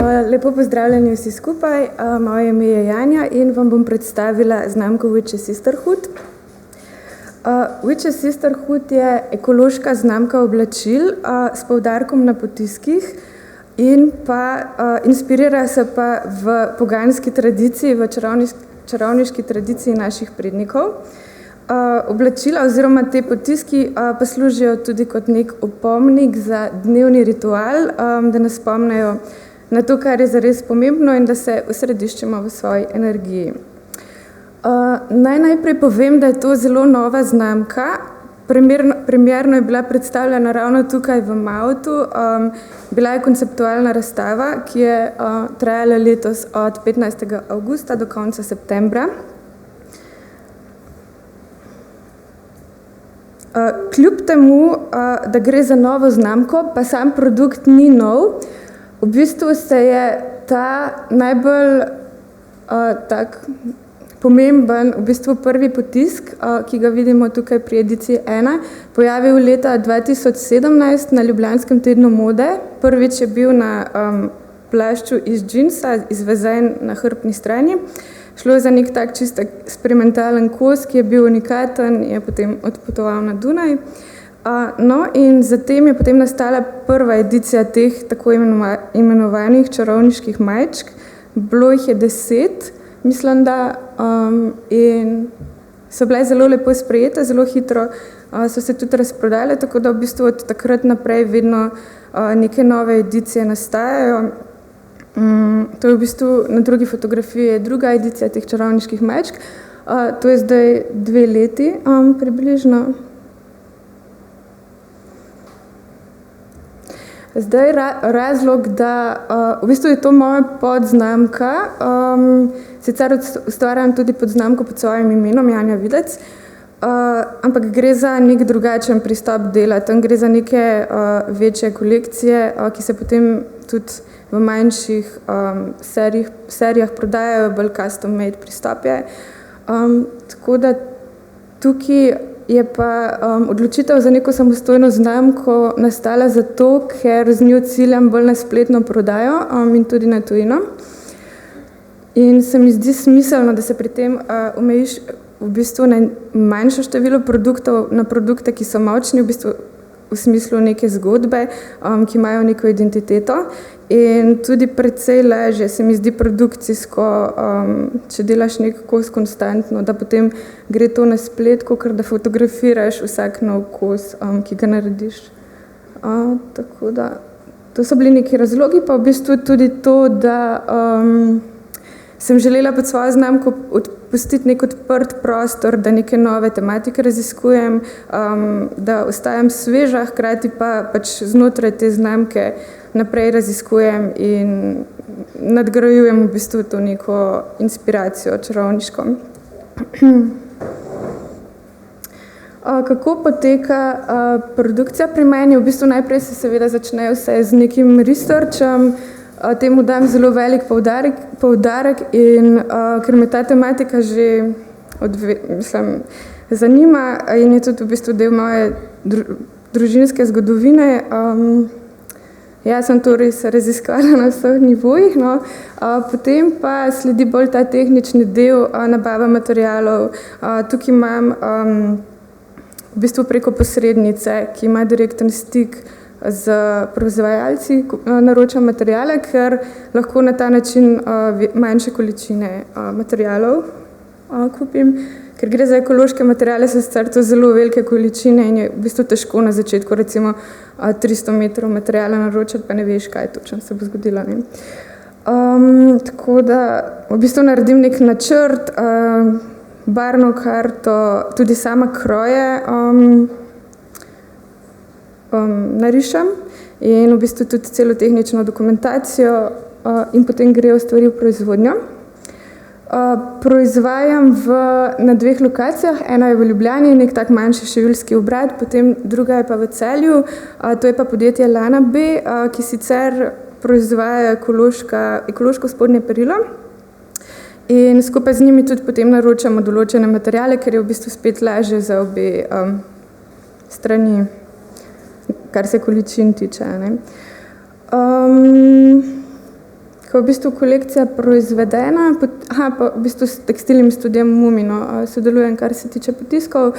Lepo pozdravljeni vsi skupaj. Moje ime je Janja in vam bom predstavila znamko Witches Sisterhood. Witches Sisterhood je ekološka znamka oblačil s poudarkom na potiskih in pa inspirira se pa v poganski tradiciji, v čarovniški tradiciji naših prednikov. Oblačila oziroma te potiski pa služijo tudi kot nek opomnik za dnevni ritual, da nas spomnejo na to, kar je zares pomembno in da se osrediščimo v svoji energiji. Najprej povem, da je to zelo nova znamka. Premierno je bila predstavljena ravno tukaj v Mautu. Bila je konceptualna razstava, ki je trajala letos od 15. avgusta do konca septembra. Kljub temu, da gre za novo znamko, pa sam produkt ni nov. V bistvu se je ta najbolj pomemben, v bistvu prvi potisk, ki ga vidimo tukaj pri ediciji 1, pojavil leta 2017 na Ljubljanskem tednu mode. Prvič je bil na plašču iz džinsa, izvezen na hrbtni strani. Šlo je za nek tak čisto eksperimentalen kos, ki je bil unikaten in je potem odpotoval na Dunaj. No, in zatem je potem nastala prva edicija teh tako imenovanih čarovniških majčk. Bilo jih je 10, mislim, da in so bile zelo lepo sprejete, zelo hitro so se tudi razprodale, tako da v bistvu od takrat naprej vedno neke nove edicije nastajajo. To je v bistvu na drugi fotografiji je druga edicija teh čarovniških majčk. To je zdaj 2 leti približno. Zdaj razlog, da v bistvu je to moja podznamka, sicer ustvarjam tudi podznamko pod svojim imenom Janja Videc, ampak gre za nek drugačen pristop dela. Tam gre za neke večje kolekcije, ki se potem tudi v manjših serijah prodajajo, bolj custom made pristop je. Tako da tukaj je pa odločitev za neko samostojno znamko nastala zato, ker z njo ciljam bolj na spletno prodajo in tudi na tujino. In se mi zdi smiselno, da se pri tem omejiš v bistvu na manjše število produktov, na produkte, ki so močni, v bistvu v smislu neke zgodbe, ki imajo neko identiteto. In tudi precej lažje se mi zdi produkcijsko, če delaš nek kos konstantno, da potem gre to na splet, kakor da fotografiraš vsak nov kos, ki ga narediš. Tako da, to so bili neki razlogi, pa v bistvu tudi to, da sem želela pod svojo znamko pustiti nek odprt prostor, da neke nove tematike raziskujem, da ostajam sveža, hkrati pa pač znotraj te znamke naprej raziskujem in nadgrajujem v bistvu to neko inspiracijo čarovniško. Kako poteka produkcija pri meni? V bistvu najprej se seveda začne vse z nekim researchem, temu dam zelo velik poudarek in ker me ta tematika že zanima in je tudi v bistvu del moje družinske zgodovine. Jaz sem to res raziskovala na vseh nivojih, no. Potem pa sledi bolj ta tehnični del nabave materialov. Tukaj imam v bistvu preko posrednice, ki ima direkten stik z proizvajalci, naročam materiale, ker lahko na ta način manjše količine materialov kupim. Ker gre za ekološke materiale, so sicer to zelo velike količine in je v bistvu težko na začetku recimo 300 metrov materiala naročiti, pa ne veš, kaj točno se bo zgodilo. Tako da v bistvu naredim nek načrt, barvno karto, tudi sama kroje narišem in v bistvu tudi celo tehnično dokumentacijo in potem grejo stvari v proizvodnjo. Proizvajam na 2 lokacijah, ena je v Ljubljani, nek tak manjši šiviljski obrat, potem druga je pa v Celju, to je pa podjetje Lana B, ki sicer proizvaja ekološko spodnje perilo in skupaj z njimi tudi potem naročamo določene materiale, ker je v bistvu spet lažje za obe strani, kar se količin tiče. ko je v bistvu kolekcija proizvedena, pa v bistvu s tekstilnim studijem Mumino sodelujem, kar se tiče potiskov.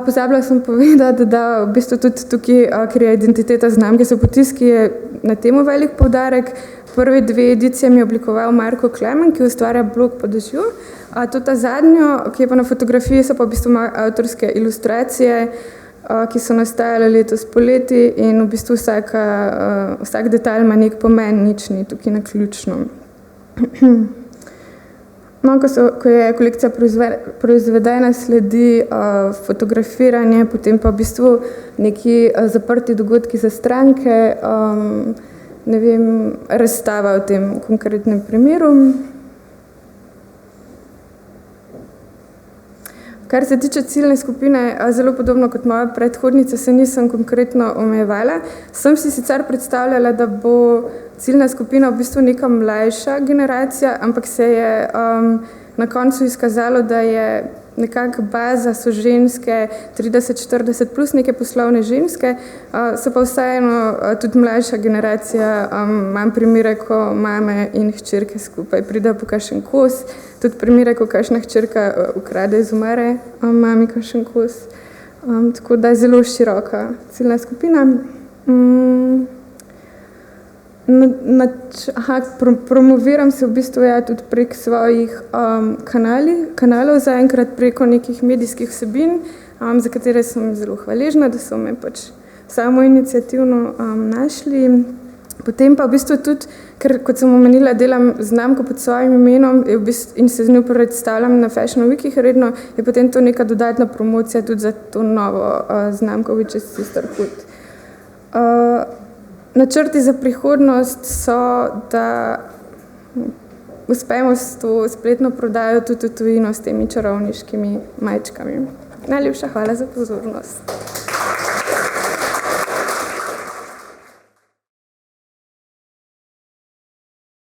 Pozabila sem povedati, da v bistvu tudi tukaj, ker je identiteta znamke, so potiski, je na temu velik poudarek. Prvi 2 edicije mi je oblikoval Marko Klemen, ki ustvarja blog Po dežju. To ta zadnjo, ki je pa na fotografiji, so pa v bistvu moje avtorske ilustracije, ki so nastajale letos poleti in v bistvu vsak detalj ima nek pomen, nič ni tukaj naključno. No, ko je kolekcija proizvedena, sledi fotografiranje, potem pa v bistvu neki zaprti dogodki za stranke, ne vem, razstava v tem konkretnem primeru. Kar se tiče ciljne skupine, zelo podobno kot moja predhodnica, se nisem konkretno omejevala. Sem si sicer predstavljala, da bo ciljna skupina v bistvu neka mlajša generacija, ampak se je na koncu izkazalo, da je nekako baza so ženske 30-40 plus neke poslovne ženske, so pa vseeno tudi mlajša generacija, imam primere, ko mame in hčerke skupaj pridejo po kakšen kos, tudi primere, ko kakšna hčerka ukrade iz omare, mami kakšen kos, tako da je zelo široka ciljna skupina. Promoviram se v bistvu tudi prek svojih kanalov, zaenkrat preko nekih medijskih vsebin, za katere sem zelo hvaležna, da so me pač samoiniciativno našli. Potem pa v bistvu tudi, ker kot sem omenila, delam znamko pod svojim imenom in se z njo predstavljam na Fashion Weekih redno, je potem to neka dodatna promocija tudi za to novo znamko Which is Sisterhood. Načrti za prihodnost so, da uspemo s to spletno prodajo tudi v tujino s temi čarovniškimi majčkami. Najlepša hvala za pozornost.